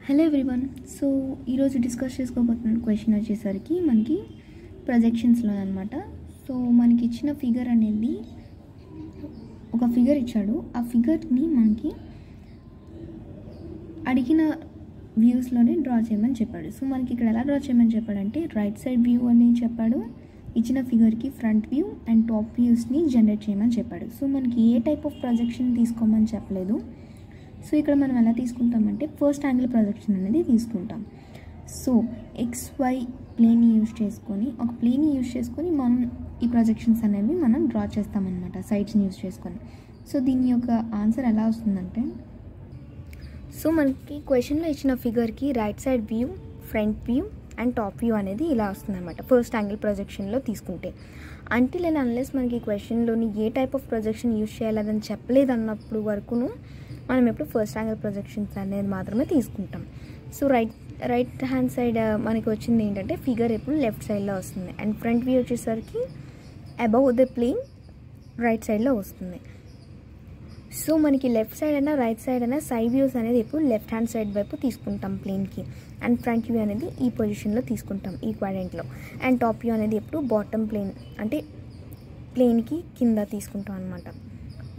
Hello everyone. So ఈరోజు discuss చేసుకోబోతున్న question వచ్చేసరికి మనకి ప్రొజెక్షన్స్లో అనమాట. సో మనకి ఇచ్చిన ఫిగర్ అనేది ఒక ఫిగర్ ఇచ్చాడు. ఆ ఫిగర్ని మనకి అడిగిన వ్యూస్లోనే డ్రా చేయమని చెప్పాడు. సో మనకి ఇక్కడ ఎలా డ్రా చేయమని చెప్పాడంటే రైట్ సైడ్ వ్యూ అని చెప్పాడు. ఇచ్చిన ఫిగర్కి ఫ్రంట్ వ్యూ అండ్ టాప్ వ్యూస్ని జనరేట్ చేయమని చెప్పాడు. సో మనకి ఏ టైప్ ఆఫ్ ప్రొజెక్షన్ తీసుకోమని చెప్పలేదు. సో ఇక్కడ మనం ఎలా తీసుకుంటామంటే ఫస్ట్ యాంగిల్ ప్రొజెక్షన్ అనేది తీసుకుంటాం. సో XY ప్లేన్ని యూజ్ చేసుకొని ఒక ప్లేన్ని యూజ్ చేసుకొని మనం ఈ ప్రొజెక్షన్స్ అనేవి మనం డ్రా చేస్తామన్నమాట, సైడ్స్ని యూజ్ చేసుకొని. సో దీని యొక్క ఆన్సర్ ఎలా వస్తుందంటే, సో మనకి క్వశ్చన్లో ఇచ్చిన ఫిగర్కి right side view, front view and top view అనేది ఇలా వస్తుందన్నమాట ఫస్ట్ యాంగిల్ ప్రొజెక్షన్లో తీసుకుంటే. అంటిల్ అండ్ అన్లెస్ మనకి క్వశ్చన్లోని ఏ టైప్ ఆఫ్ ప్రొజెక్షన్ యూజ్ చేయాలని చెప్పలేదు అన్నప్పుడు వరకును మనం ఎప్పుడు ఫస్ట్ యాంగిల్ ప్రొజెక్షన్స్ అనేది మాత్రమే తీసుకుంటాం. సో రైట్ హ్యాండ్ సైడ్ మనకి వచ్చింది ఏంటంటే ఫిగర్ ఎప్పుడు లెఫ్ట్ సైడ్లో వస్తుంది అండ్ ఫ్రంట్ వ్యూ వచ్చేసరికి అబౌవ్ ద ప్లేన్ రైట్ సైడ్లో వస్తుంది. సో మనకి లెఫ్ట్ సైడ్ అయినా రైట్ సైడ్ అయినా సైడ్ వ్యూస్ అనేది ఎప్పుడు లెఫ్ట్ హ్యాండ్ సైడ్ వైపు తీసుకుంటాం ప్లేన్కి, అండ్ ఫ్రంట్ వ్యూ అనేది ఈ పొజిషన్లో తీసుకుంటాం ఈ క్వాడ్రంట్లో, అండ్ టాప్ వ్యూ అనేది ఎప్పుడు బాటమ్ ప్లేన్ అంటే ప్లేన్కి కింద తీసుకుంటాం అనమాట,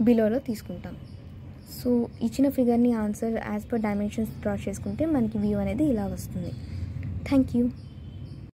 బిలోలో తీసుకుంటాం. సో ఇచ్చిన ఫిగర్ని answer as per dimensions draw చేసుకుంటే మనకి వ్యూ అనేది ఇలా వస్తుంది. Thank you.